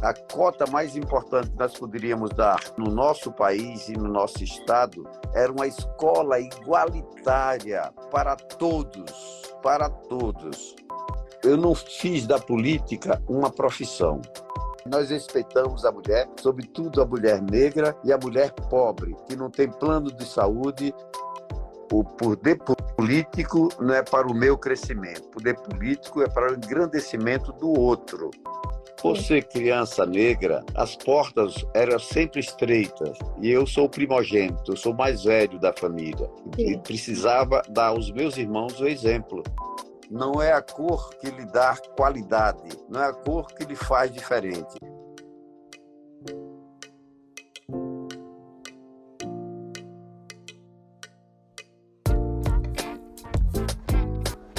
A cota mais importante que nós poderíamos dar no nosso país e no nosso estado era uma escola igualitária para todos, para todos. Eu não fiz da política uma profissão. Nós respeitamos a mulher, sobretudo a mulher negra e a mulher pobre, que não tem plano de saúde. O poder político não é para o meu crescimento, o poder político é para o engrandecimento do outro. Por ser criança negra, as portas eram sempre estreitas. E eu sou o primogênito, eu sou o mais velho da família. E precisava dar aos meus irmãos o exemplo. Não é a cor que lhe dá qualidade, não é a cor que lhe faz diferente.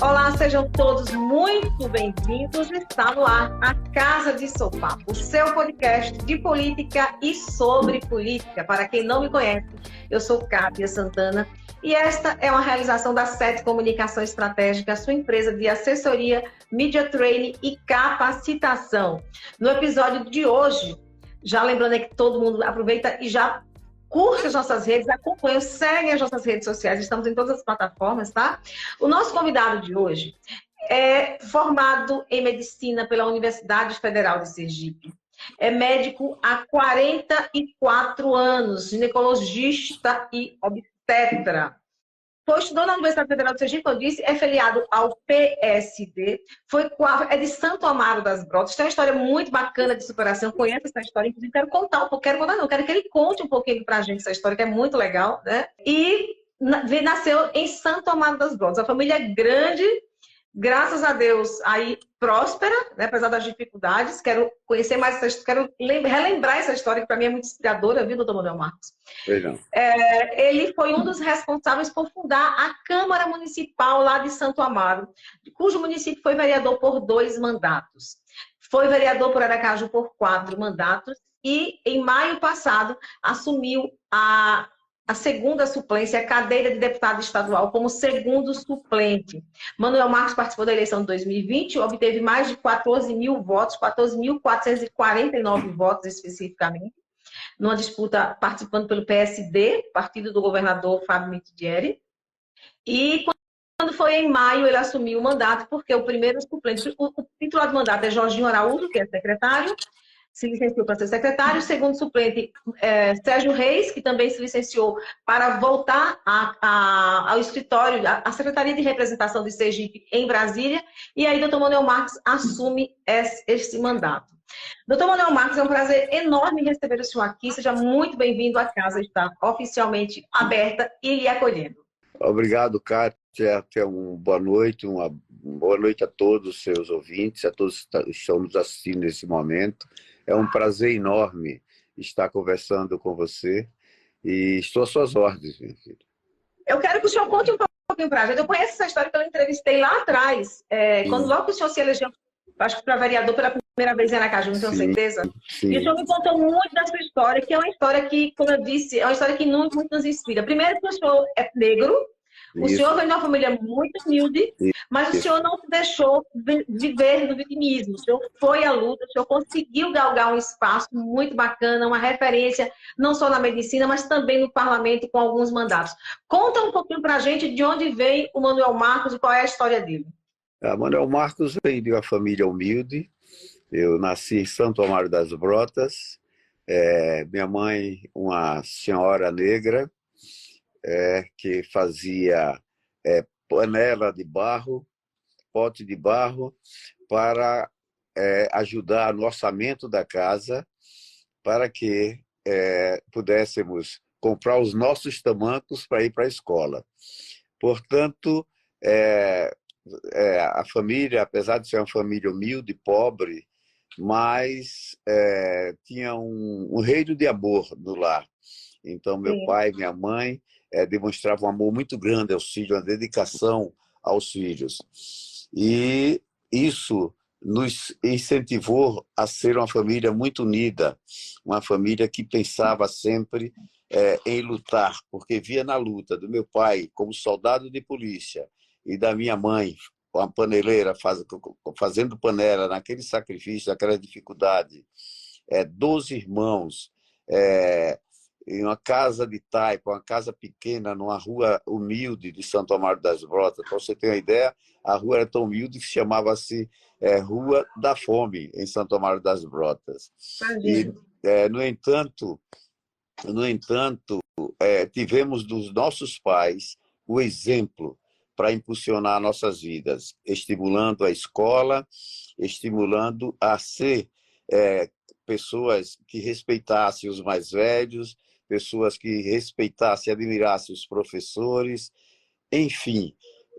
Olá, sejam todos muito bem-vindos. Está no ar a Casa de Sofá, o seu podcast de política e sobre política. Para quem não me conhece, eu sou Kátia Santana e esta é uma realização da SET Comunicação Estratégica, sua empresa de assessoria, media training e capacitação. No episódio de hoje, já lembrando que todo mundo aproveita e já curte as nossas redes, acompanha, segue as nossas redes sociais, estamos em todas as plataformas, tá? O nosso convidado de hoje é formado em medicina pela Universidade Federal de Sergipe. É médico há 44 anos, ginecologista e obstetra. Estudou na Universidade Federal de Sergipe, como eu disse, é filiado ao PSD, é de Santo Amaro das Brotas. Tem uma história muito bacana de superação, conheço essa história, inclusive quero contar um pouco, quero que ele conte um pouquinho pra gente essa história, que é muito legal, né? E nasceu em Santo Amaro das Brotas, a família é grande, graças a Deus, aí próspera, né, apesar das dificuldades. Quero conhecer mais essa história, quero relembrar essa história, que para mim é muito inspiradora, viu, doutor Manuel Marcos? Ele foi um dos responsáveis por fundar a Câmara Municipal lá de Santo Amaro, cujo município foi vereador por 2 mandatos. Foi vereador por Aracaju por 4 mandatos e, em maio passado, assumiu a segunda suplência, a cadeira de deputado estadual, como segundo suplente. Manuel Marcos participou da eleição de 2020, obteve mais de 14 mil votos, 14.449 votos especificamente, numa disputa participando pelo PSD, partido do governador Fábio Mitidieri. E quando foi em maio, ele assumiu o mandato, porque o primeiro suplente, o titular do mandato é Jorginho Araújo, que é secretário, se licenciou para ser secretário. O segundo suplente, Sérgio Reis, que também se licenciou para voltar ao escritório, à Secretaria de Representação de Sergipe em Brasília. E aí, doutor Manuel Marcos assume esse mandato. Doutor Manuel Marcos, é um prazer enorme receber o senhor aqui. Seja muito bem-vindo. A casa está oficialmente aberta e lhe acolhendo. Obrigado, Kátia. Uma boa noite a todos os seus ouvintes, a todos que estão nos assistindo nesse momento. É um prazer enorme estar conversando com você e estou às suas ordens, minha filha. Eu quero que o senhor conte um pouquinho para a gente. Eu conheço essa história que eu entrevistei lá atrás, quando logo que o senhor se elegeu, acho que para vereador pela primeira vez em Aracaju, não tenho certeza. Sim. E o senhor me contou muito da sua história, que é uma história que, como eu disse, é uma história que muito nos inspira. Primeiro, que o senhor é negro, o senhor vem de uma família muito humilde, mas o senhor não se deixou viver no vitimismo. O senhor foi à luta, o senhor conseguiu galgar um espaço muito bacana, uma referência, não só na medicina, mas também no parlamento, com alguns mandatos. Conta um pouquinho para a gente de onde vem o Manuel Marcos e qual é a história dele. Manuel Marcos veio de uma família humilde. Eu nasci em Santo Amaro das Brotas. Minha mãe, uma senhora negra, que fazia panela de barro, pote de barro, para ajudar no orçamento da casa, para que pudéssemos comprar os nossos tamancos para ir para a escola. Portanto, a família, apesar de ser uma família humilde, pobre, mas tinha um reino de amor no lar. Então, meu pai e minha mãe demonstravam um amor muito grande aos filhos, uma dedicação aos filhos. E isso nos incentivou a ser uma família muito unida, uma família que pensava sempre em lutar, porque via na luta do meu pai como soldado de polícia e da minha mãe, uma paneleira, fazendo panela, naquele sacrifício, naquela dificuldade, 12 irmãos, é, em uma casa de taipa, uma casa pequena, numa rua humilde de Santo Amaro das Brotas. Para você ter uma ideia, a rua era tão humilde que chamava-se Rua da Fome, em Santo Amaro das Brotas. E, Imagina. no entanto, tivemos dos nossos pais o exemplo para impulsionar nossas vidas, estimulando a escola, estimulando a ser pessoas que respeitassem os mais velhos, pessoas que respeitassem e admirassem os professores, enfim,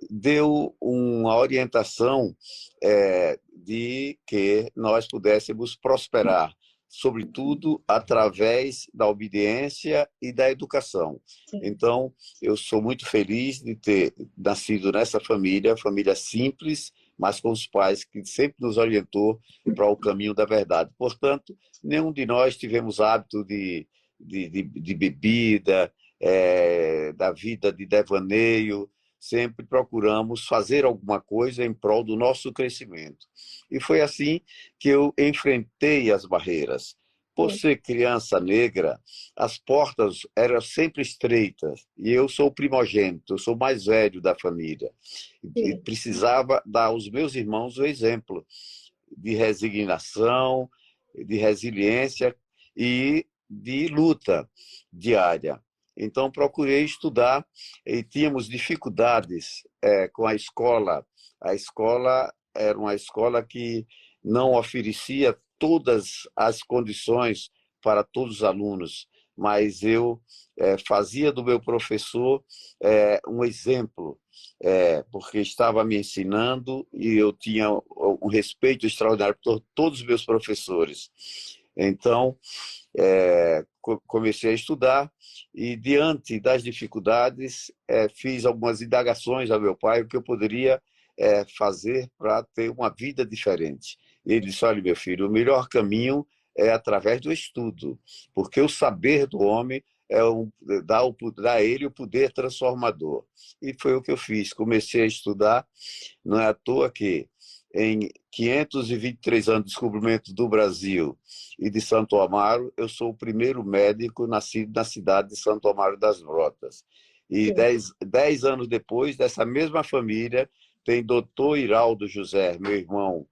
deu uma orientação de que nós pudéssemos prosperar, sobretudo através da obediência e da educação. Sim. Então, eu sou muito feliz de ter nascido nessa família simples, mas com os pais que sempre nos orientou para o caminho da verdade. Portanto, nenhum de nós tivemos hábito de bebida, da vida de devaneio. Sempre procuramos fazer alguma coisa em prol do nosso crescimento. E foi assim que eu enfrentei as barreiras. Por ser criança negra, as portas eram sempre estreitas. E eu sou o primogênito, eu sou o mais velho da família. E precisava dar aos meus irmãos o exemplo de resignação, de resiliência e de luta diária. Então, procurei estudar e tínhamos dificuldades com a escola. A escola era uma escola que não oferecia todas as condições para todos os alunos, mas eu fazia do meu professor um exemplo, porque estava me ensinando e eu tinha um respeito extraordinário por todos os meus professores. Então, comecei a estudar e, diante das dificuldades, fiz algumas indagações ao meu pai, o que eu poderia fazer para ter uma vida diferente. Ele disse: olha, meu filho, o melhor caminho é através do estudo, porque o saber do homem dá a ele o poder transformador. E foi o que eu fiz. Comecei a estudar, não é à toa que em 523 anos de descobrimento do Brasil e de Santo Amaro, eu sou o primeiro médico nascido na cidade de Santo Amaro das Brotas. E 10 anos depois, dessa mesma família, tem doutor Iraldo José, meu irmão,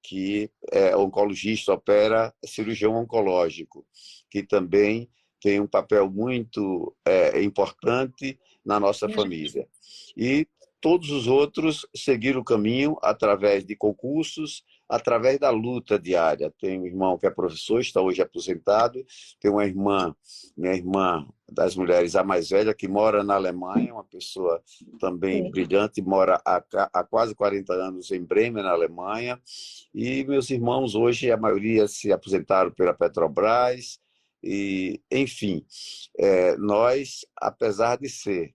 que é oncologista, opera cirurgião oncológico, que também tem um papel muito importante na nossa família. E todos os outros seguiram o caminho através de concursos, através da luta diária. Tem um irmão que é professor, está hoje aposentado. Tem uma irmã, minha irmã das mulheres, a mais velha, que mora na Alemanha, uma pessoa também brilhante, mora há quase 40 anos em Bremen, na Alemanha. E meus irmãos hoje, a maioria se aposentaram pela Petrobras. E, enfim, nós, apesar de ser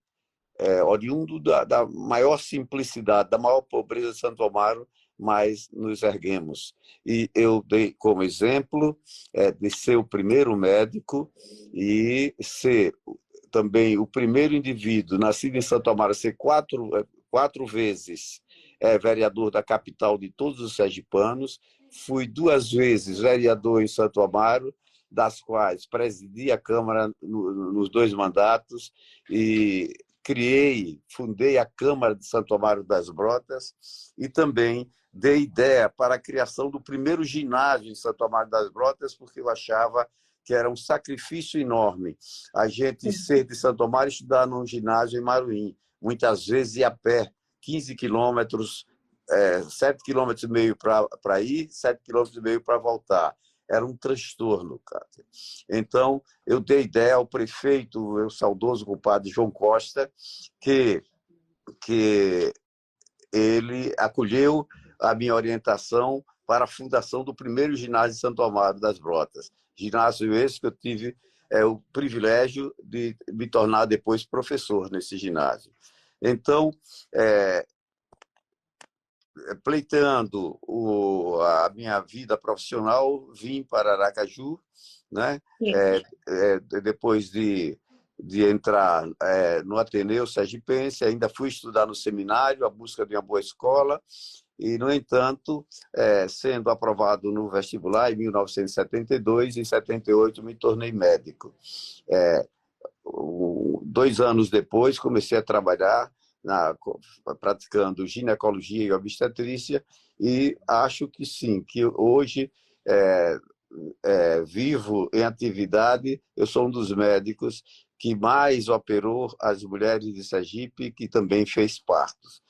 oriundo da maior simplicidade, da maior pobreza de Santo Amaro, mas nos erguemos. E eu dei como exemplo de ser o primeiro médico e ser também o primeiro indivíduo nascido em Santo Amaro, ser quatro vezes vereador da capital de todos os sergipanos. Fui 2 vezes vereador em Santo Amaro, das quais presidi a Câmara nos 2 mandatos e fundei a Câmara de Santo Amaro das Brotas e também dei ideia para a criação do primeiro ginásio em Santo Amaro das Brotas, porque eu achava que era um sacrifício enorme a gente ser de Santo Amaro e estudar num ginásio em Maruim. Muitas vezes ia a pé, 15 quilômetros, 7,5 quilômetros para ir, 7,5 quilômetros para voltar. Era um transtorno, Cátia. Então, eu dei ideia ao prefeito, o saudoso compadre João Costa, que ele acolheu a minha orientação para a fundação do primeiro ginásio de Santo Amaro das Brotas. Ginásio esse que eu tive o privilégio de me tornar depois professor nesse ginásio. Então, pleiteando a minha vida profissional, vim para Aracaju, né? Depois de entrar no Ateneu Sergipense, ainda fui estudar no seminário, à busca de uma boa escola, E, no entanto, sendo aprovado no vestibular em 1972, em 78 me tornei médico. 2 anos depois, comecei a trabalhar praticando ginecologia e obstetrícia, e acho que sim, que hoje vivo em atividade. Eu sou um dos médicos que mais operou as mulheres de Sergipe, que também fez partos,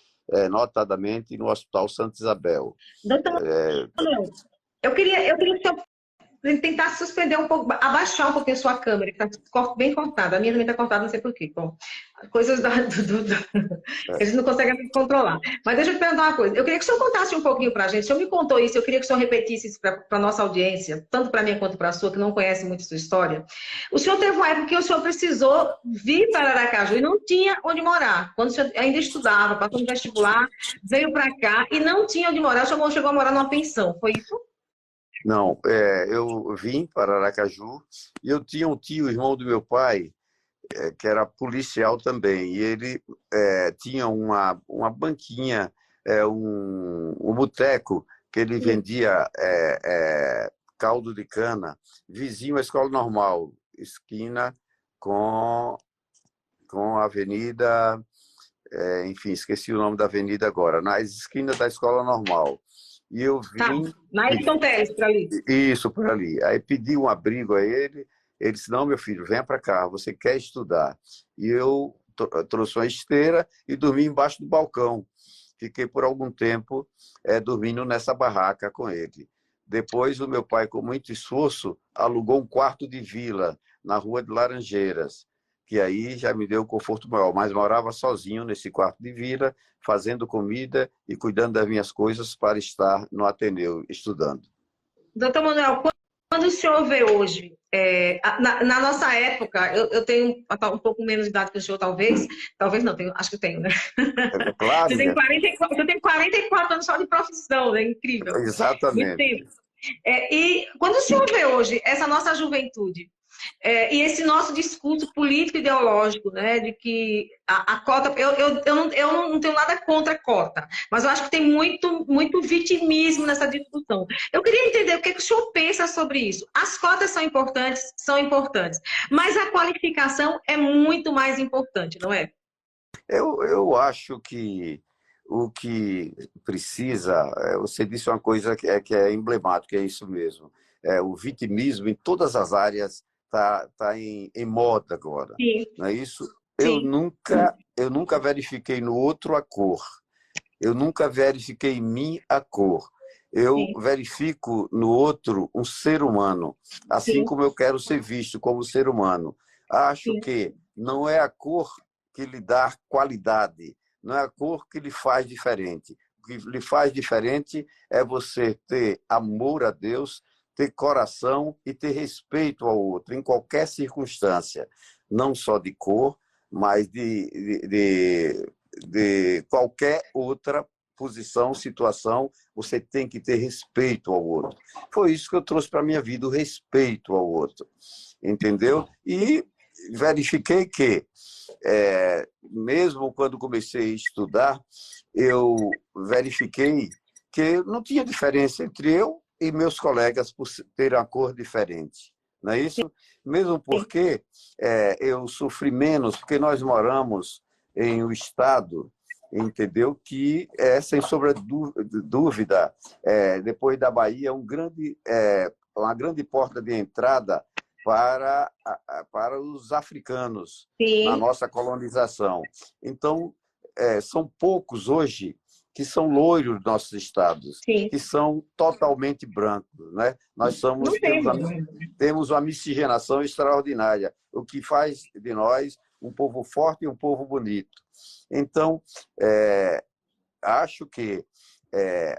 notadamente no Hospital Santa Isabel. Doutor Manuel, eu queria que o senhor tentar suspender um pouco, abaixar um pouquinho a sua câmera, que está bem cortada. A minha também está cortada, não sei por quê. Bom, coisas que a gente não consegue controlar. Mas deixa eu te perguntar uma coisa. Eu queria que o senhor contasse um pouquinho para a gente. O senhor me contou isso, eu queria que o senhor repetisse isso para a nossa audiência, tanto para mim quanto para a sua, que não conhece muito a sua história. O senhor teve uma época que o senhor precisou vir para Aracaju e não tinha onde morar. Quando o senhor ainda estudava, passou no vestibular, veio para cá e não tinha onde morar. O senhor chegou a morar numa pensão, foi isso? Não, eu vim para Aracaju e eu tinha um tio, irmão do meu pai, que era policial também, e ele tinha uma banquinha, um boteco, que ele vendia caldo de cana, vizinho à escola normal, esquina com a avenida, enfim, esqueci o nome da avenida agora, nas esquinas da escola normal. E eu Tá, vim... na Ayrton Teles, para ali. Isso, por ali. Aí pedi um abrigo a ele. Ele disse: não, meu filho, venha para cá, você quer estudar. E eu trouxe uma esteira e dormi embaixo do balcão. Fiquei por algum tempo dormindo nessa barraca com ele. Depois, o meu pai, com muito esforço, alugou um quarto de vila na Rua de Laranjeiras, que aí já me deu um conforto maior, mas morava sozinho nesse quarto de vila, fazendo comida e cuidando das minhas coisas para estar no Ateneu estudando. Doutor Manuel, quando o senhor vê hoje, na nossa época, eu tenho um pouco menos de idade que o senhor, talvez não, acho que tenho, né? Claro, Você tem 44 anos só de profissão, né? Incrível. Muito exatamente. tempo. E quando o senhor vê hoje essa nossa juventude, e esse nosso discurso político-ideológico, né, de que a cota... Eu não tenho nada contra a cota, mas eu acho que tem muito vitimismo nessa discussão. Eu queria entender o que o senhor pensa sobre isso. As cotas são importantes, mas a qualificação é muito mais importante, não é? Eu acho que o que precisa... Você disse uma coisa que é emblemática, é isso mesmo. O vitimismo em todas as áreas está em moda agora. Sim. Não é isso? Sim. Eu nunca verifiquei no outro a cor. Eu nunca verifiquei em mim a cor. Eu Sim. verifico no outro um ser humano, assim Sim. como eu quero ser visto como ser humano. Acho Sim. que não é a cor que lhe dá qualidade, não é a cor que lhe faz diferente. O que lhe faz diferente é você ter amor a Deus, ter coração e ter respeito ao outro, em qualquer circunstância, não só de cor, mas de qualquer outra posição, situação. Você tem que ter respeito ao outro. Foi isso que eu trouxe para a minha vida, o respeito ao outro. Entendeu? E verifiquei que, mesmo quando comecei a estudar, eu verifiquei que não tinha diferença entre eu e meus colegas por ter uma cor diferente. Não é isso? Mesmo porque eu sofri menos, porque nós moramos em um estado, entendeu? Que sem sombra de dúvida, depois da Bahia, uma grande porta de entrada para os africanos. Sim. Na nossa colonização. Então, são poucos hoje que são loiros dos nossos estados, sim, que são totalmente brancos, né? Nós temos uma miscigenação extraordinária, o que faz de nós um povo forte e um povo bonito. Então, acho que,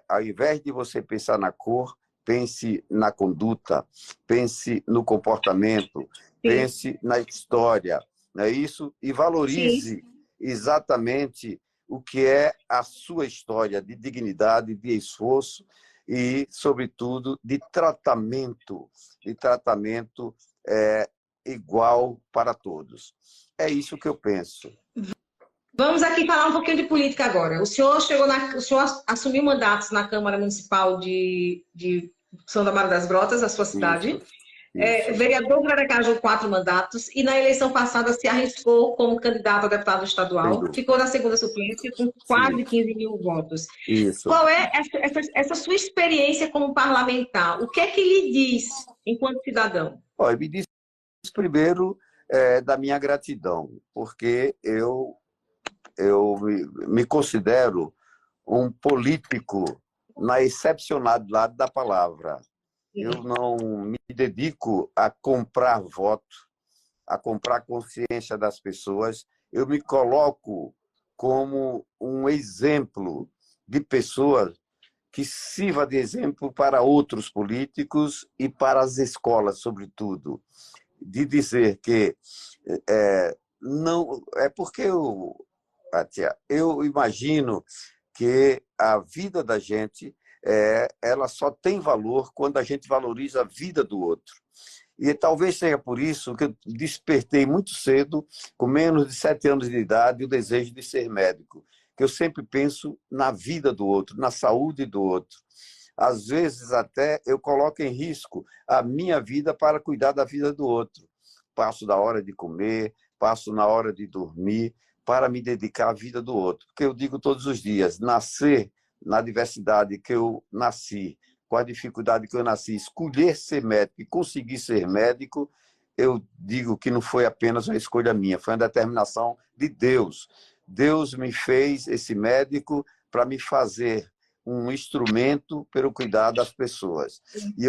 ao invés de você pensar na cor, pense na conduta, pense no comportamento, sim, pense na história, não é isso? E valorize, sim, exatamente o que é a sua história de dignidade, de esforço e, sobretudo, de tratamento igual para todos. É isso que eu penso. Vamos aqui falar um pouquinho de política agora. O senhor assumiu mandatos na Câmara Municipal de São Amaro das Grotas, a sua cidade. Isso, isso. Vereador por Aracaju, 4 mandatos, e na eleição passada se arriscou como candidato a deputado Sem estadual, dúvida. ficou na segunda suplência com Sim, quase 15 mil votos. isso. Qual é essa sua experiência como parlamentar? O que é que lhe diz enquanto cidadão? Olha, me diz primeiro da minha gratidão, porque eu me considero um político na excepcionalidade da palavra. Eu não me dedico a comprar voto, a comprar consciência das pessoas. Eu me coloco como um exemplo de pessoas que sirva de exemplo para outros políticos e para as escolas, sobretudo. De dizer que não é porque Kátia, eu imagino que a vida da gente ela só tem valor quando a gente valoriza a vida do outro. E talvez seja por isso que eu despertei muito cedo, com menos de 7 anos de idade, o desejo de ser médico. Que eu sempre penso na vida do outro, na saúde do outro. Às vezes até eu coloco em risco a minha vida para cuidar da vida do outro. Passo da hora de comer, passo na hora de dormir, para me dedicar à vida do outro. Porque eu digo todos os dias, nascer na diversidade que eu nasci, com a dificuldade que eu nasci, escolher ser médico e conseguir ser médico, eu digo que não foi apenas uma escolha minha, foi uma determinação de Deus. Deus me fez esse médico para me fazer um instrumento para o cuidar das pessoas. E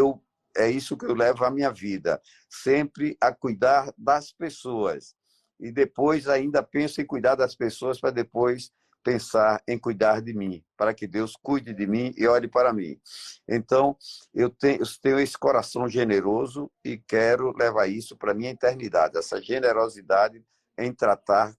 é isso que eu levo à minha vida, sempre a cuidar das pessoas. E depois ainda penso em cuidar das pessoas para depois pensar em cuidar de mim, para que Deus cuide de mim e olhe para mim. Então, eu tenho esse coração generoso e quero levar isso para a minha eternidade, essa generosidade em tratar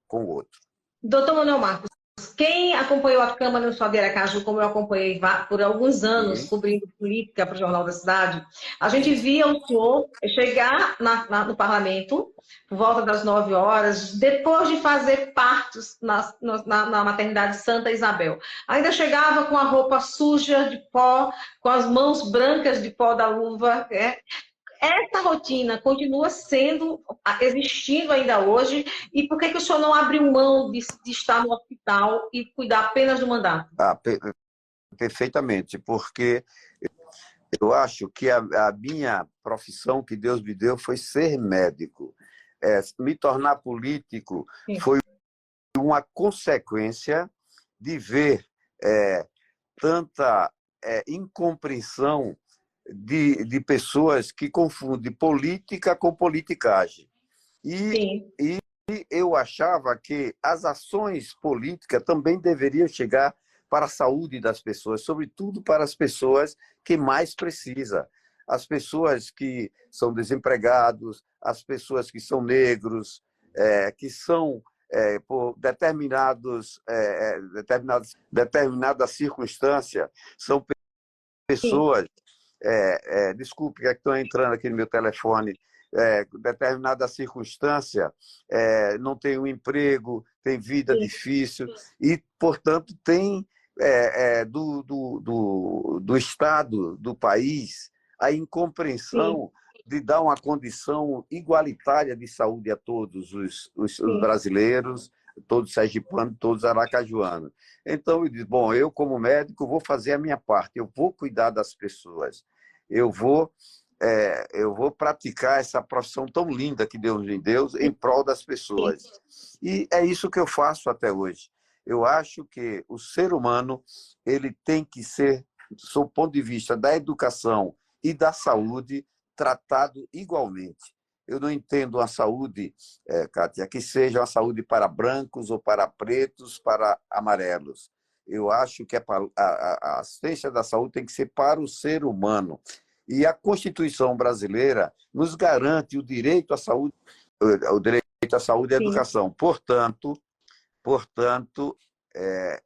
com o outro. Doutor Manuel Marcos, quem acompanhou a Câmara Municipal de Aracaju, como eu acompanhei por alguns anos, cobrindo política para o Jornal da Cidade, a gente via o senhor chegar no parlamento por volta das 9 horas, depois de fazer partos na maternidade Santa Isabel. Ainda chegava com a roupa suja de pó, com as mãos brancas de pó da luva, Essa rotina continua existindo ainda hoje, e por que o senhor não abriu mão de estar no hospital e cuidar apenas do mandato? Perfeitamente, porque eu acho que a minha profissão que Deus me deu foi ser médico. Me tornar político foi uma consequência de ver tanta incompreensão de pessoas que confundem política com politicagem. E eu achava que as ações políticas também deveriam chegar para a saúde das pessoas, sobretudo para as pessoas que mais precisam. As pessoas que são desempregados, as pessoas que são negros, que são, por determinadas circunstâncias, são pessoas... desculpe, que estão entrando aqui no meu telefone, determinada circunstância, não tem um emprego, tem vida difícil, e, portanto, tem do Estado, do país, a incompreensão de dar uma condição igualitária de saúde a todos os brasileiros, todos sergipanos, todos aracajuanos. Então, eu disse, bom, eu como médico vou fazer a minha parte, eu vou cuidar das pessoas, eu vou praticar essa profissão tão linda que Deus me deu em prol das pessoas. E é isso que eu faço até hoje. Eu acho que o ser humano ele tem que ser, do ponto de vista da educação e da saúde, tratado igualmente. Eu não entendo a saúde, Kátia, que seja uma saúde para brancos ou para pretos, para amarelos. Eu acho que a assistência da saúde tem que ser para o ser humano. E a Constituição brasileira nos garante o direito à saúde, e à educação. Portanto,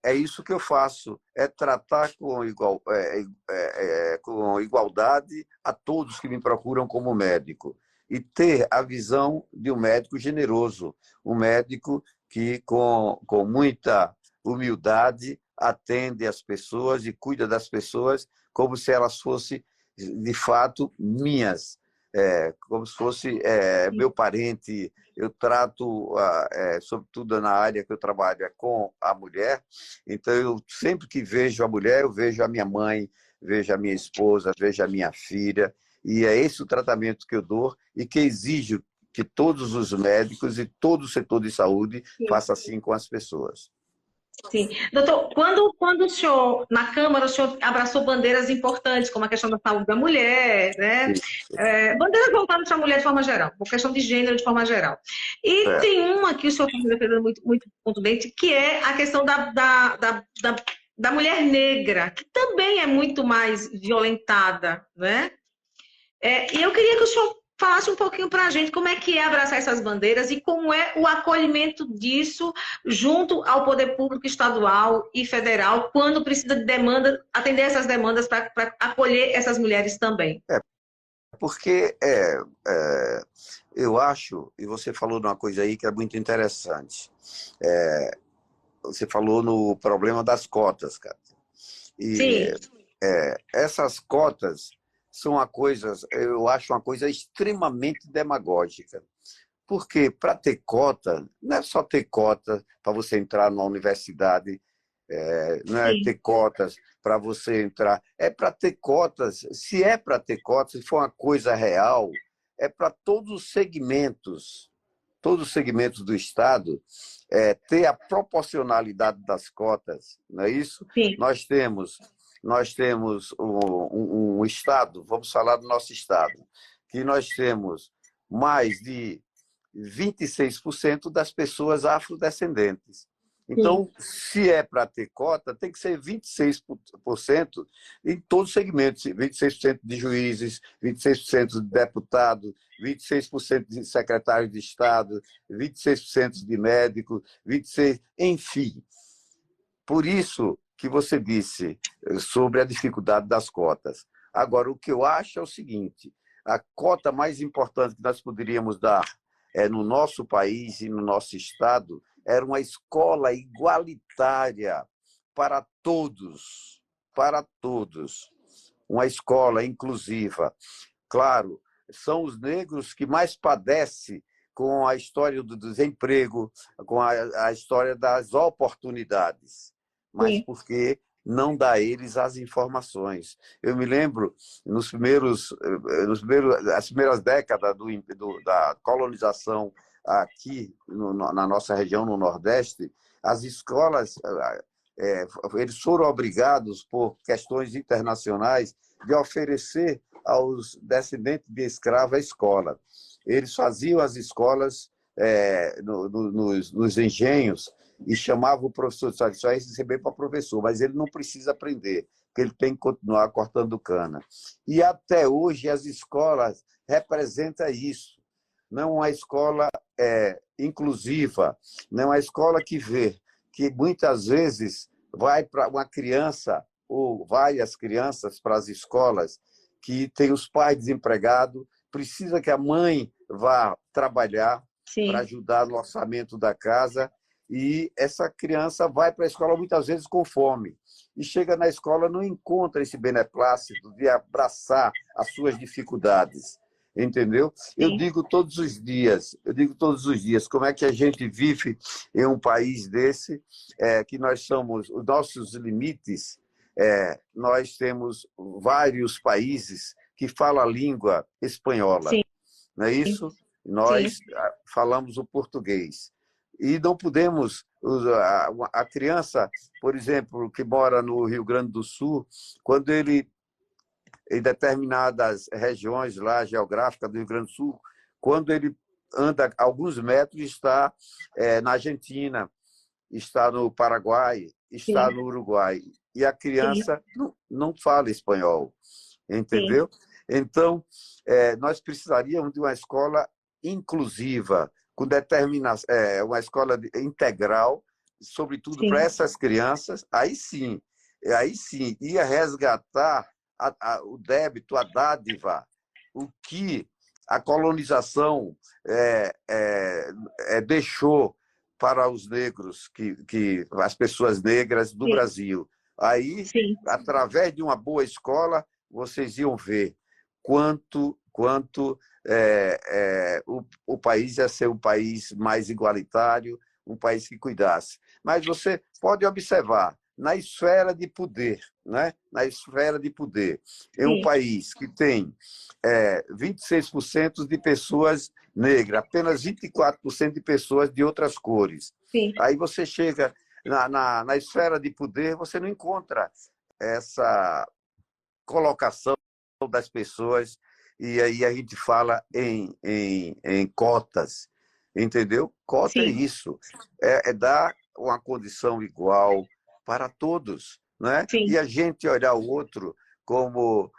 é isso que eu faço, é tratar com igualdade a todos que me procuram como médico. E ter a visão de um médico generoso, um médico que com muita humildade atende as pessoas e cuida das pessoas como se elas fossem, de fato, minhas, como se fosse meu parente. Eu trato, sobretudo na área que eu trabalho, com a mulher. Então, eu sempre que vejo a mulher, eu vejo a minha mãe, vejo a minha esposa, vejo a minha filha, e é esse o tratamento que eu dou e que exijo que todos os médicos e todo o setor de saúde faça assim com as pessoas. Sim. Doutor, quando o senhor, na Câmara, o senhor abraçou bandeiras importantes, como a questão da saúde da mulher, né? Bandeiras voltadas para a mulher de forma geral, por questão de gênero de forma geral. E tem uma que o senhor está defendendo muito contundente, que é a questão da mulher negra, que também é muito mais violentada, né? E eu queria que o senhor falasse um pouquinho para a gente como é que é abraçar essas bandeiras e como é o acolhimento disso junto ao poder público estadual e federal, quando precisa de demanda, atender essas demandas para acolher essas mulheres também. Porque eu acho, e você falou de uma coisa aí que é muito interessante, você falou no problema das cotas, cara. E Sim. essas cotas são eu acho uma coisa extremamente demagógica. Porque para ter cota, não é só ter cota para você entrar numa universidade, não é ter cotas para você entrar, é para ter cotas. Se é para ter cotas, se for uma coisa real, é para todos os segmentos do Estado, ter a proporcionalidade das cotas, não é isso? Sim. Nós temos um Estado, vamos falar do nosso Estado, que nós temos mais de 26% das pessoas afrodescendentes. Então, se é para ter cota, tem que ser 26% em todos os segmentos, 26% de juízes, 26% de deputados, 26% de secretários de Estado, 26% de médicos, 26%, enfim. Por isso que você disse sobre a dificuldade das cotas. Agora, o que eu acho é o seguinte, a cota mais importante que nós poderíamos dar no nosso país e no nosso Estado era uma escola igualitária para todos, uma escola inclusiva. Claro, são os negros que mais padecem com a história do desemprego, com a história das oportunidades, mas porque não dá a eles as informações. Eu me lembro, as primeiras décadas da colonização aqui na nossa região, no Nordeste, as escolas, eles foram obrigados, por questões internacionais, de oferecer aos descendentes de escravo a escola. Eles faziam as escolas nos engenhos e chamavam o professor de só receber para professor, mas ele não precisa aprender, porque ele tem que continuar cortando cana. E até hoje as escolas representam isso. Não é uma escola inclusiva, não é uma escola que vê que muitas vezes vai para uma criança ou várias crianças para as escolas que tem os pais desempregados, precisa que a mãe vá trabalhar para ajudar no orçamento da casa, e essa criança vai para a escola muitas vezes com fome e chega na escola não encontra esse beneplácito de abraçar as suas dificuldades, entendeu? Eu digo todos os dias, como é que a gente vive em um país desse, que nós somos, os nossos limites, nós temos vários países que falam a língua espanhola, não é isso? Nós falamos o português. E não podemos... A criança, por exemplo, que mora no Rio Grande do Sul, quando ele, em determinadas regiões lá geográficas do Rio Grande do Sul, quando ele anda alguns metros, está na Argentina, está no Paraguai, está no Uruguai. E a criança não fala espanhol, entendeu? Então, nós precisaríamos de uma escola inclusiva, com determinação, uma escola integral, sobretudo para essas crianças. Aí sim, ia resgatar o débito, a dádiva, o que a colonização deixou para os negros, as pessoas negras do Sim. Brasil. Aí, Sim. através de uma boa escola, vocês iam ver quanto o país ia ser um país mais igualitário, um país que cuidasse. Mas você pode observar, na esfera de poder, né? Na esfera de poder, em um Sim. país que tem 26% de pessoas negras, apenas 24% de pessoas de outras cores. Sim. Aí você chega na esfera de poder, você não encontra essa colocação das pessoas, e aí a gente fala em cotas, entendeu? Cota é Sim. isso, é dar uma condição igual para todos, né? Sim. E a gente olhar o outro como,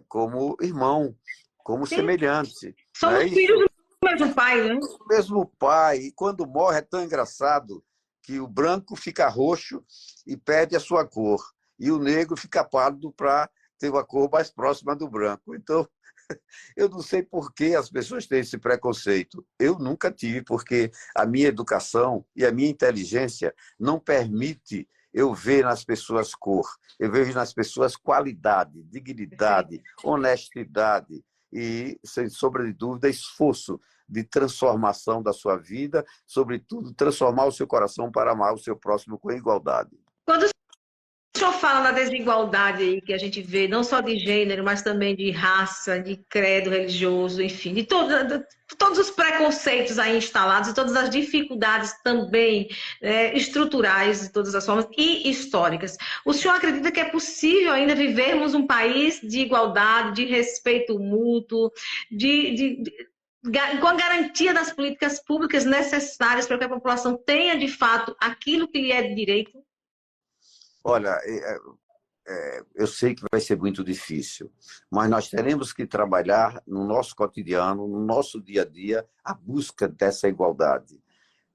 como irmão, como Sim. semelhante, não é Somos filhos isso? do mesmo pai, né? O mesmo pai, e quando morre é tão engraçado que o branco fica roxo e perde a sua cor, e o negro fica pálido para ter uma cor mais próxima do branco. Então, eu não sei por que as pessoas têm esse preconceito. Eu nunca tive, porque a minha educação e a minha inteligência não permite eu ver nas pessoas cor. Eu vejo nas pessoas qualidade, dignidade, honestidade e, sem sombra de dúvida, esforço de transformação da sua vida, sobretudo transformar o seu coração para amar o seu próximo com igualdade. Quando o senhor fala na desigualdade aí que a gente vê, não só de gênero, mas também de raça, de credo religioso, enfim, de todos os preconceitos aí instalados e todas as dificuldades também estruturais de todas as formas e históricas. O senhor acredita que é possível ainda vivermos um país de igualdade, de respeito mútuo, com a garantia das políticas públicas necessárias para que a população tenha, de fato, aquilo que lhe é de direito? Olha, eu sei que vai ser muito difícil, mas nós teremos que trabalhar no nosso cotidiano, no nosso dia a dia, a busca dessa igualdade,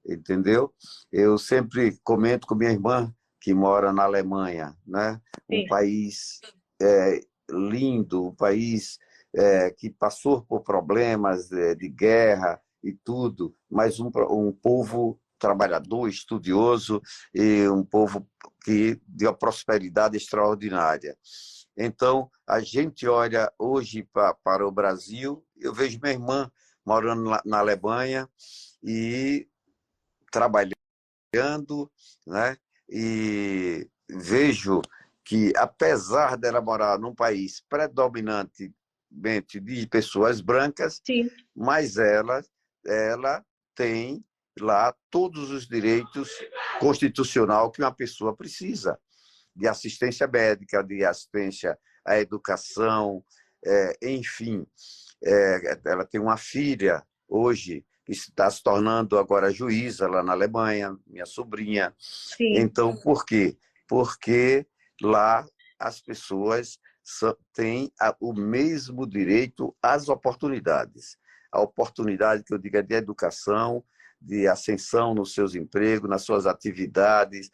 entendeu? Eu sempre comento com minha irmã, que mora na Alemanha, né? Um Sim. país lindo, um país que passou por problemas de guerra e tudo, mas um povo trabalhador, estudioso e um povo que de uma prosperidade extraordinária. Então, a gente olha hoje para o Brasil, eu vejo minha irmã morando na Alemanha e trabalhando, né? E vejo que, apesar dela morar num país predominantemente de pessoas brancas, Sim. mas ela tem lá todos os direitos constitucional que uma pessoa precisa, de assistência médica, de assistência à educação, enfim. Ela tem uma filha hoje que está se tornando agora juíza lá na Alemanha, minha sobrinha. Sim. Então, por quê? Porque lá as pessoas têm o mesmo direito às oportunidades. A oportunidade que eu digo é de educação, de ascensão nos seus empregos, nas suas atividades.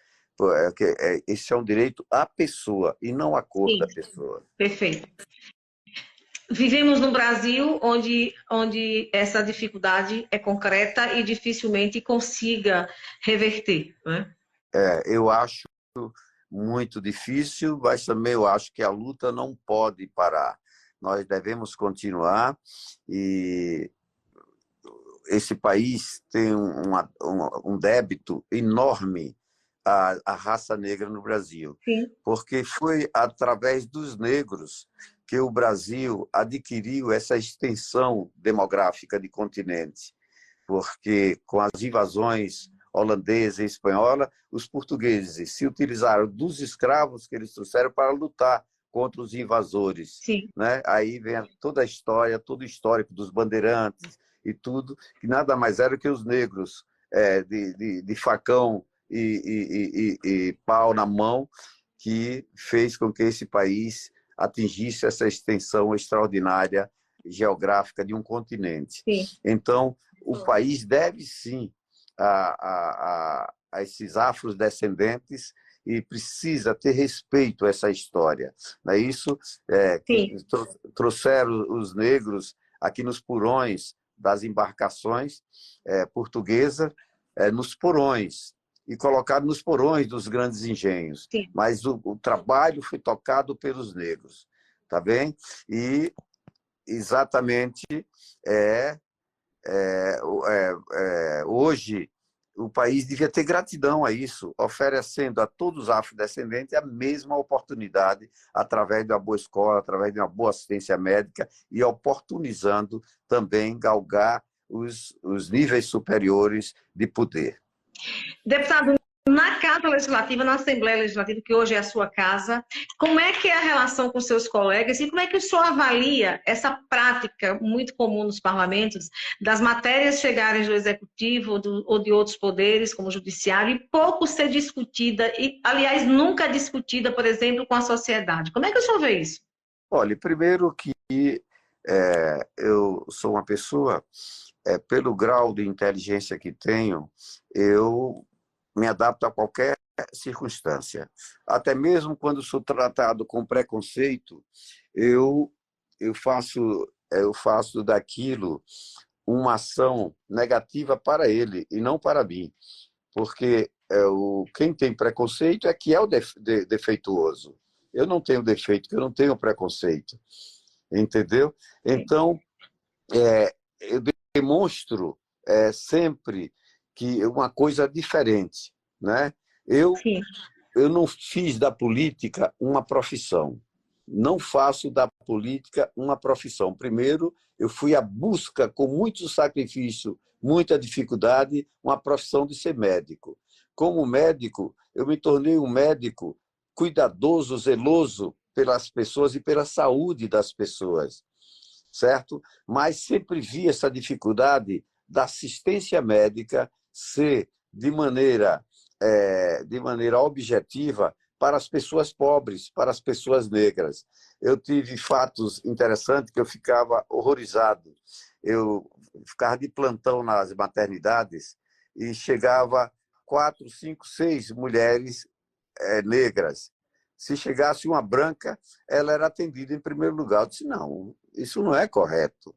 Esse é um direito à pessoa e não à cor Sim. da pessoa. Perfeito. Vivemos num Brasil onde essa dificuldade é concreta e dificilmente consiga reverter, né? Eu acho muito difícil, mas também eu acho que a luta não pode parar. Nós devemos continuar e esse país tem um débito enorme à raça negra no Brasil, Sim. porque foi através dos negros que o Brasil adquiriu essa extensão demográfica de continente, porque com as invasões holandesa e espanhola, os portugueses se utilizaram dos escravos que eles trouxeram para lutar contra os invasores. Sim. Né? Aí vem toda a história, todo o histórico dos bandeirantes e tudo, que nada mais era que os negros de facão e pau na mão, que fez com que esse país atingisse essa extensão extraordinária geográfica de um continente. Sim. Então, o país deve sim a esses afrodescendentes e precisa ter respeito a essa história. Não é isso? Que trouxeram os negros aqui nos porões das embarcações portuguesas, nos porões, e colocado nos porões dos grandes engenhos. Sim. Mas o trabalho foi tocado pelos negros, tá bem? E exatamente hoje o país devia ter gratidão a isso, oferecendo a todos os afrodescendentes a mesma oportunidade através de uma boa escola, através de uma boa assistência médica e oportunizando também galgar os níveis superiores de poder. Deputado, na Casa Legislativa, na Assembleia Legislativa, que hoje é a sua casa, como é que é a relação com seus colegas e como é que o senhor avalia essa prática muito comum nos parlamentos das matérias chegarem do Executivo ou de outros poderes, como o Judiciário, e pouco ser discutida, e, aliás, nunca discutida, por exemplo, com a sociedade? Como é que o senhor vê isso? Olha, primeiro que eu sou uma pessoa, pelo grau de inteligência que tenho, eu me adapto a qualquer circunstância. Até mesmo quando sou tratado com preconceito, eu faço daquilo uma ação negativa para ele e não para mim. Porque quem tem preconceito é que é o defeituoso. Eu não tenho defeito, porque eu não tenho preconceito. Entendeu? Então, eu demonstro sempre que uma coisa diferente, né? Eu não fiz da política uma profissão. Não faço da política uma profissão. Primeiro, eu fui à busca, com muito sacrifício, muita dificuldade, uma profissão de ser médico. Como médico, eu me tornei um médico cuidadoso, zeloso pelas pessoas e pela saúde das pessoas, certo? Mas sempre vi essa dificuldade da assistência médica ser de maneira objetiva para as pessoas pobres, para as pessoas negras. Eu tive fatos interessantes que eu ficava horrorizado. Eu ficava de plantão nas maternidades e chegava 4, 5, 6 mulheres negras. Se chegasse uma branca, ela era atendida em primeiro lugar. Eu disse, não, isso não é correto.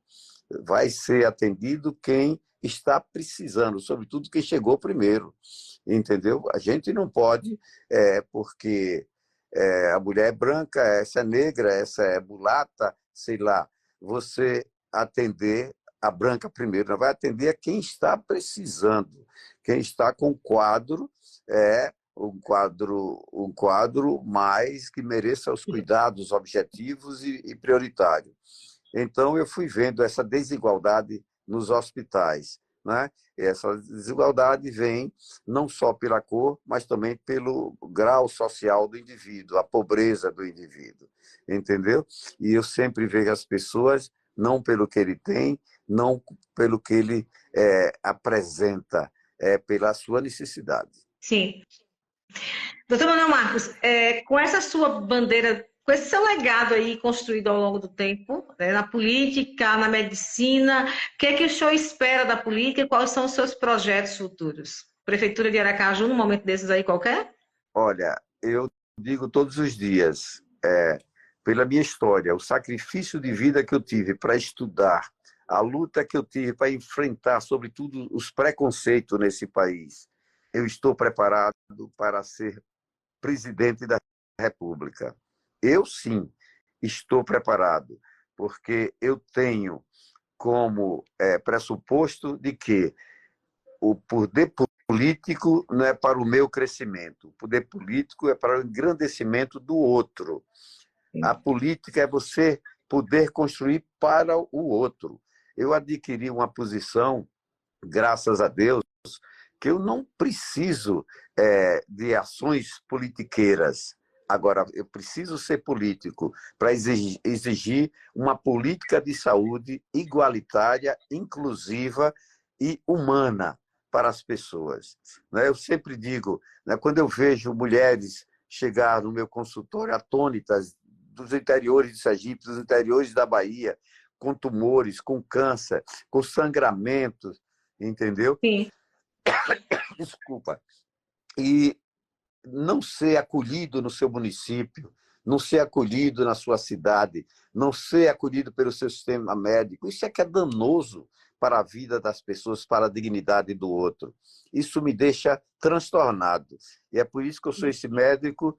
Vai ser atendido quem está precisando, sobretudo quem chegou primeiro. Entendeu? A gente não pode, porque a mulher é branca, essa é negra, essa é mulata, sei lá, você atender a branca primeiro, não vai atender a quem está precisando, quem está com quadro, um quadro mais que mereça os cuidados objetivos e prioritários. Então, eu fui vendo essa desigualdade nos hospitais, né? Essa desigualdade vem não só pela cor, mas também pelo grau social do indivíduo, a pobreza do indivíduo, entendeu? E eu sempre vejo as pessoas não pelo que ele tem, não pelo que ele apresenta, pela sua necessidade. Sim. Doutor Manuel Marcos, com essa sua bandeira, com esse seu legado aí construído ao longo do tempo, né, na política, na medicina, o que é que o senhor espera da política e quais são os seus projetos futuros? Prefeitura de Aracaju, num momento desses aí qualquer? Olha, eu digo todos os dias, pela minha história, o sacrifício de vida que eu tive para estudar, a luta que eu tive para enfrentar, sobretudo, os preconceitos nesse país, eu estou preparado para ser presidente da República. Eu, sim, estou preparado, porque eu tenho como pressuposto de que o poder político não é para o meu crescimento, o poder político é para o engrandecimento do outro. A política é você poder construir para o outro. Eu adquiri uma posição, graças a Deus, que eu não preciso de ações politiqueiras. Agora, eu preciso ser político para exigir uma política de saúde igualitária, inclusiva e humana para as pessoas. Eu sempre digo, quando eu vejo mulheres chegar no meu consultório atônitas dos interiores de Sergipe, dos interiores da Bahia, com tumores, com câncer, com sangramento, entendeu? Sim. Desculpa. E não ser acolhido no seu município, não ser acolhido na sua cidade, não ser acolhido pelo seu sistema médico. Isso é que é danoso para a vida das pessoas, para a dignidade do outro. Isso me deixa transtornado. E é por isso que eu sou esse médico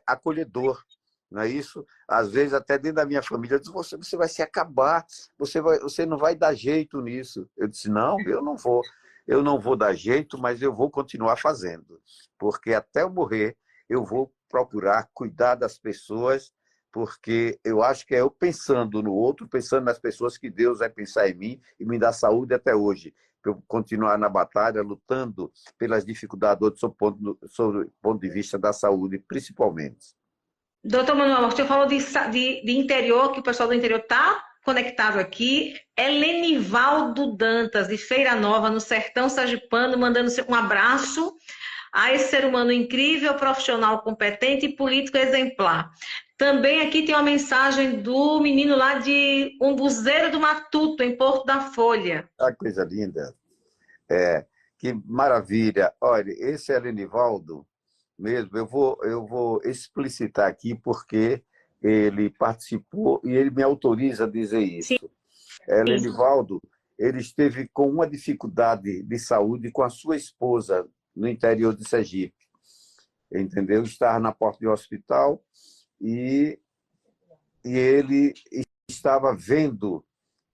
acolhedor. Não é isso? Às vezes, até dentro da minha família, eu disse, você vai se acabar, você não vai dar jeito nisso. Eu disse, não, eu não vou. Eu não vou dar jeito, mas eu vou continuar fazendo. Porque até eu morrer, eu vou procurar cuidar das pessoas, porque eu acho que é eu pensando no outro, pensando nas pessoas, que Deus vai pensar em mim e me dar saúde até hoje. Para eu continuar na batalha, lutando pelas dificuldades do outro, sob o ponto de vista da saúde, principalmente. Doutor Manuel, você falou de interior, que o pessoal do interior está conectado aqui. É Lenivaldo Dantas, de Feira Nova, no sertão sergipano, mandando um abraço a esse ser humano incrível, profissional competente e político exemplar. Também aqui tem uma mensagem do menino lá de Umbuzeiro do Matuto, em Porto da Folha. Ah, coisa linda. Que maravilha. Olha, esse é Lenivaldo mesmo. Eu vou explicitar aqui porque ele participou e ele me autoriza a dizer isso. Lenivaldo, ele esteve com uma dificuldade de saúde com a sua esposa no interior de Sergipe. Entendeu? Estava na porta de um hospital e ele estava vendo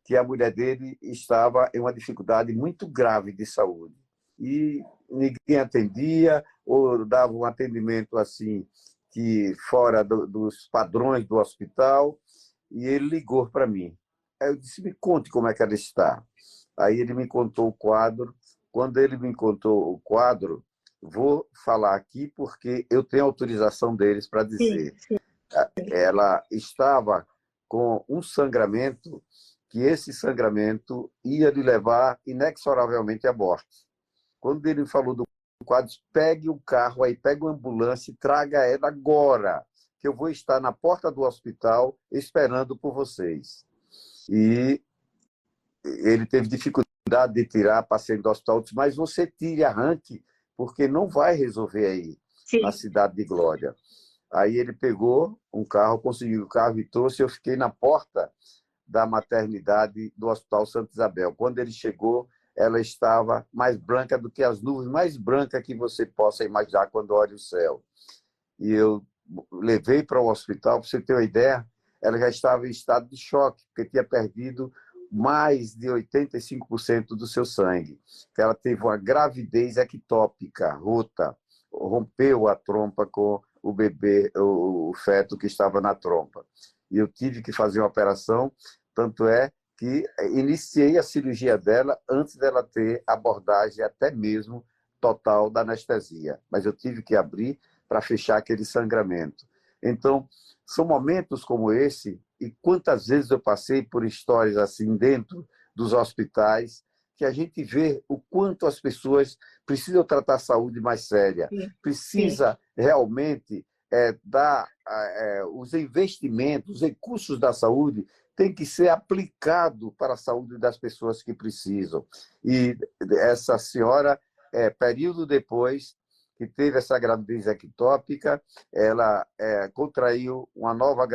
que a mulher dele estava em uma dificuldade muito grave de saúde. E ninguém atendia, ou dava um atendimento assim, que fora dos padrões do hospital, e ele ligou para mim. Aí eu disse, me conte como é que ela está. Aí ele me contou o quadro. Quando ele me contou o quadro, vou falar aqui porque eu tenho autorização deles para dizer. Sim. Ela estava com um sangramento, que esse sangramento ia lhe levar inexoravelmente à morte. Quando ele falou do quadro, pegue o carro aí, pegue uma ambulância e traga ela agora, que eu vou estar na porta do hospital esperando por vocês. E ele teve dificuldade de tirar a paciente do hospital, disse, mas você tire, arranque, porque não vai resolver aí, sim, na cidade de Glória. Aí ele pegou um carro, conseguiu o carro e trouxe, eu fiquei na porta da maternidade do Hospital Santa Isabel. Quando ele chegou, ela estava mais branca do que as nuvens mais brancas que você possa imaginar quando olha o céu. E eu levei para o hospital, para você ter uma ideia, ela já estava em estado de choque, porque tinha perdido mais de 85% do seu sangue. Ela teve uma gravidez ectópica, rota, rompeu a trompa com o bebê, o feto que estava na trompa. E eu tive que fazer uma operação, tanto é que iniciei a cirurgia dela antes dela ter abordagem até mesmo total da anestesia. Mas eu tive que abrir para fechar aquele sangramento. Então, são momentos como esse, e quantas vezes eu passei por histórias assim dentro dos hospitais, que a gente vê o quanto as pessoas precisam tratar a saúde mais séria, precisa realmente dar os investimentos, os recursos da saúde tem que ser aplicado para a saúde das pessoas que precisam. E essa senhora, período depois que teve essa gravidez ectópica, ela contraiu uma nova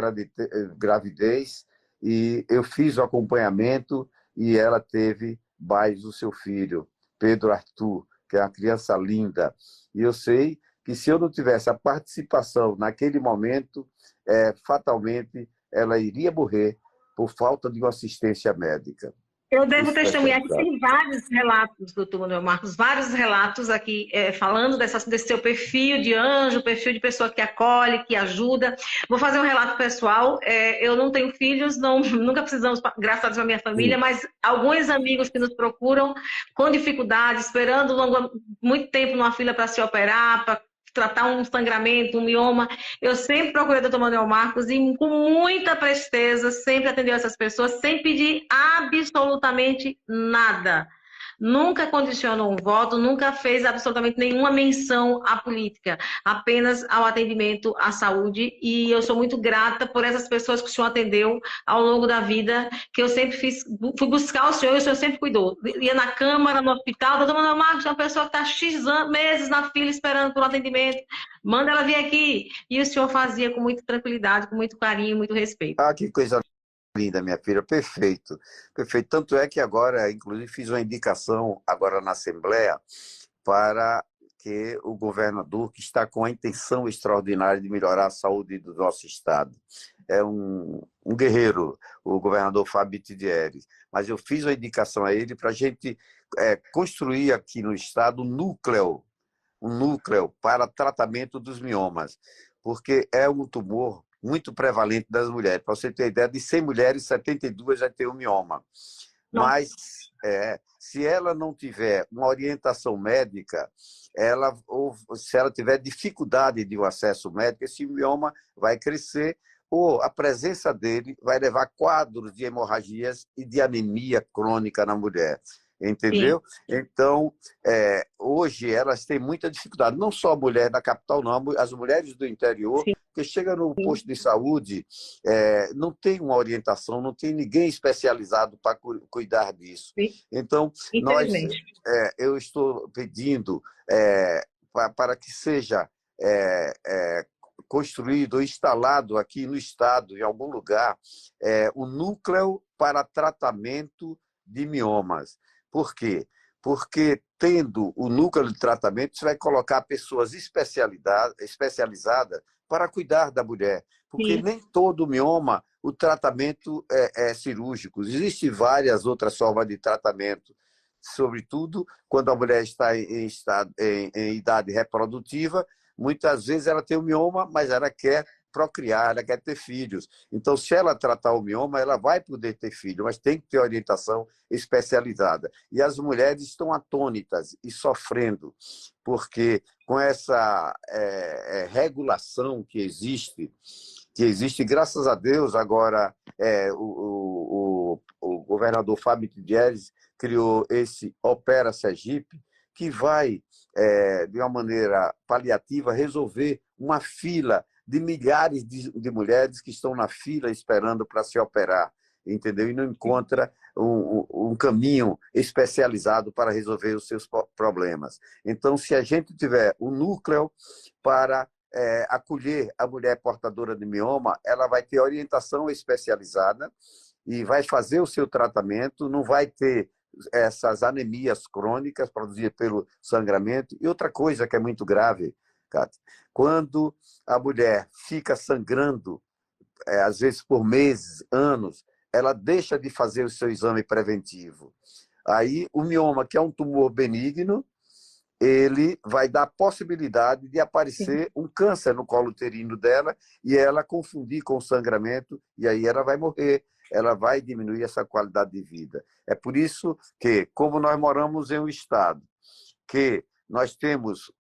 gravidez e eu fiz o acompanhamento e ela teve mais o seu filho, Pedro Arthur, que é uma criança linda. E eu sei que se eu não tivesse a participação naquele momento, fatalmente ela iria morrer por falta de uma assistência médica. Eu devo testemunhar que tem vários relatos, doutor Manuel Marcos, vários relatos aqui falando desse seu perfil de anjo, perfil de pessoa que acolhe, que ajuda. Vou fazer um relato pessoal. Eu não tenho filhos, nunca precisamos, graças a Deus, a minha família, mas alguns amigos que nos procuram com dificuldade, esperando muito tempo numa fila para se operar, para tratar um sangramento, um mioma. Eu sempre procurei o doutor Manuel Marcos e com muita presteza sempre atendeu essas pessoas sem pedir absolutamente nada. nunca condicionou um voto, nunca fez absolutamente nenhuma menção à política, apenas ao atendimento à saúde. E eu sou muito grata por essas pessoas que o senhor atendeu ao longo da vida, que eu sempre fui buscar o senhor e o senhor sempre cuidou. Ia na Câmara, no hospital, doutor Manuel Marcos é uma pessoa que está X meses na fila esperando por um atendimento, manda ela vir aqui. E o senhor fazia com muita tranquilidade, com muito carinho, muito respeito. Ah, que coisa linda, minha filha, perfeito. Perfeito. Tanto é que agora, inclusive, fiz uma indicação agora na Assembleia para que o governador, que está com a intenção extraordinária de melhorar a saúde do nosso estado, é um guerreiro, o governador Fábio Tidieres, mas eu fiz uma indicação a ele para a gente construir aqui no estado um núcleo para tratamento dos miomas, porque é um tumor muito prevalente das mulheres. Para você ter ideia, de 100 mulheres, 72 já tem o mioma. Mas se ela não tiver uma orientação médica, ou se ela tiver dificuldade de um acesso médico, esse mioma vai crescer, ou a presença dele vai levar quadros de hemorragias e de anemia crônica na mulher. Entendeu? Sim. Então, hoje elas têm muita dificuldade. Não só a mulher da capital, não, as mulheres do interior, sim, que chega no posto de saúde, não tem uma orientação, não tem ninguém especializado para cuidar disso. Sim. Então, eu estou pedindo para que seja construído, instalado aqui no estado, em algum lugar, um núcleo para tratamento de miomas. Por quê? Porque, tendo o núcleo de tratamento, você vai colocar pessoas especializadas para cuidar da mulher. Porque sim, nem todo mioma, o tratamento é cirúrgico. Existem várias outras formas de tratamento, sobretudo quando a mulher está em idade reprodutiva. Muitas vezes ela tem o mioma, mas ela quer procriar, ela quer ter filhos. Então, se ela tratar o mioma, ela vai poder ter filho, mas tem que ter orientação especializada. E as mulheres estão atônitas e sofrendo, porque com essa regulação que existe, graças a Deus, agora o governador Fábio Tidieres criou esse Opera Sergipe, que vai, de uma maneira paliativa, resolver uma fila de milhares de mulheres que estão na fila esperando para se operar, entendeu? E não encontra um caminho especializado para resolver os seus problemas. Então, se a gente tiver um núcleo para acolher a mulher portadora de mioma, ela vai ter orientação especializada e vai fazer o seu tratamento, não vai ter essas anemias crônicas produzidas pelo sangramento. E outra coisa que é muito grave, Cátia, quando a mulher fica sangrando, às vezes por meses, anos, ela deixa de fazer o seu exame preventivo. Aí o mioma, que é um tumor benigno, ele vai dar a possibilidade de aparecer um câncer no colo uterino dela e ela confundir com o sangramento, e aí ela vai morrer, ela vai diminuir essa qualidade de vida. É por isso que, como nós moramos em um estado que nós temos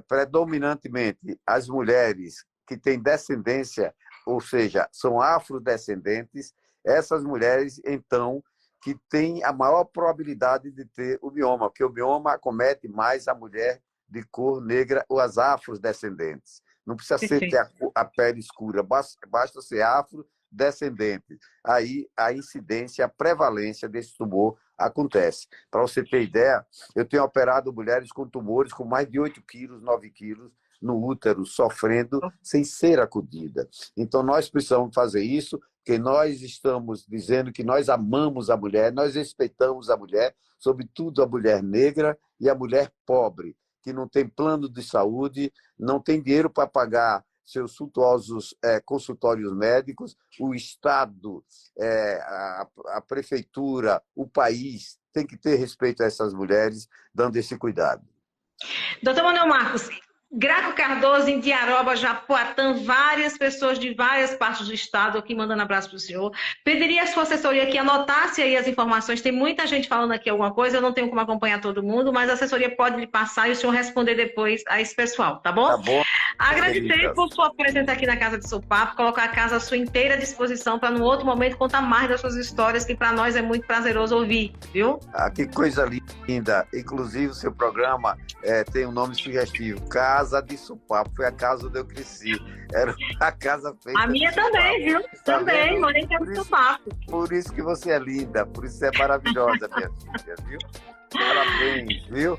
predominantemente as mulheres que têm descendência, ou seja, são afrodescendentes, essas mulheres, então, que têm a maior probabilidade de ter o mioma, porque o mioma acomete mais a mulher de cor negra ou as afrodescendentes. Não precisa ser ter a pele escura, basta ser afrodescendente. Aí a incidência, a prevalência desse tumor acontece. Para você ter ideia, eu tenho operado mulheres com tumores com mais de 8 quilos, 9 quilos no útero, sofrendo sem ser acudida. Então, nós precisamos fazer isso, porque nós estamos dizendo que nós amamos a mulher, nós respeitamos a mulher, sobretudo a mulher negra e a mulher pobre, que não tem plano de saúde, não tem dinheiro para pagar seus suntuosos consultórios médicos. O Estado, a prefeitura, o país tem que ter respeito a essas mulheres, dando esse cuidado. Doutor Manuel Marcos, Graco Cardoso, em Diaroba, Japoatã, várias pessoas de várias partes do estado aqui mandando abraço para o senhor. Pediria a sua assessoria que anotasse aí as informações. Tem muita gente falando aqui alguma coisa, eu não tenho como acompanhar todo mundo, mas a assessoria pode lhe passar e o senhor responder depois a esse pessoal, tá bom? Tá bom. Agradecer por sua presença aqui na Casa de Sopapo, colocar a casa à sua inteira disposição para, no outro momento, contar mais das suas histórias, que para nós é muito prazeroso ouvir, viu? Ah, que coisa linda. Inclusive, o seu programa tem um nome sugestivo, Casa de Sopapo. Foi a casa onde eu cresci. Era a casa feita. A minha também, viu? Tá Também, vendo? morei em Casa de Sopapo. Por isso que você é linda, por isso é maravilhosa, minha filha, viu? Parabéns, viu?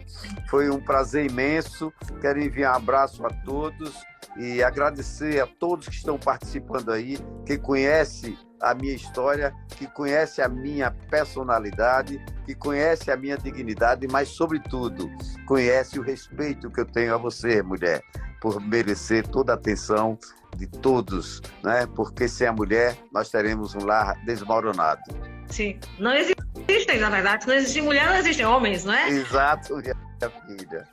Foi um prazer imenso. Quero enviar um abraço a todos e agradecer a todos que estão participando aí, que conhece a minha história, que conhece a minha personalidade, que conhece a minha dignidade, mas, sobretudo, conhece o respeito que eu tenho a você, mulher, por merecer toda a atenção de todos, né? Porque sem a mulher nós teremos um lar desmoronado. Sim. Não existem, na verdade. Se não existe mulher, não existem homens, não é? Exato, minha filha.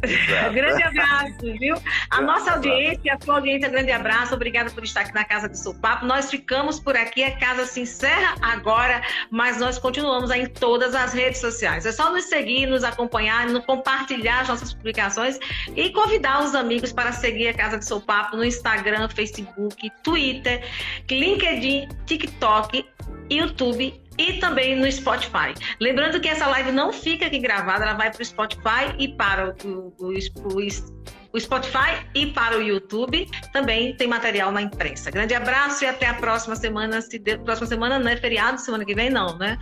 Exato. Grande abraço, viu? A nossa audiência, a sua audiência, grande abraço. Obrigada por estar aqui na Casa de Sopapo. Nós ficamos por aqui. A casa se encerra agora, mas nós continuamos aí em todas as redes sociais. É só nos seguir, nos acompanhar, nos compartilhar as nossas publicações e convidar os amigos para seguir a Casa de Sopapo no Instagram, Facebook, Twitter, LinkedIn, TikTok, YouTube e também no Spotify. Lembrando que essa live não fica aqui gravada, ela vai para o Spotify e para o Spotify e para o YouTube. Também tem material na imprensa. Grande abraço e até a próxima semana. Próxima semana não é feriado, semana que vem não, né?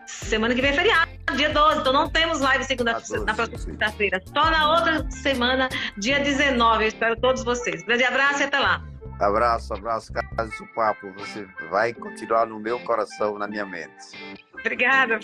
Semana que vem é feriado, dia 12, então não temos live na próxima quinta-feira. Só na outra semana, dia 19. Eu espero todos vocês. Grande abraço e até lá. Abraço, Casa de Sopapo. Você vai continuar no meu coração, na minha mente. Obrigada.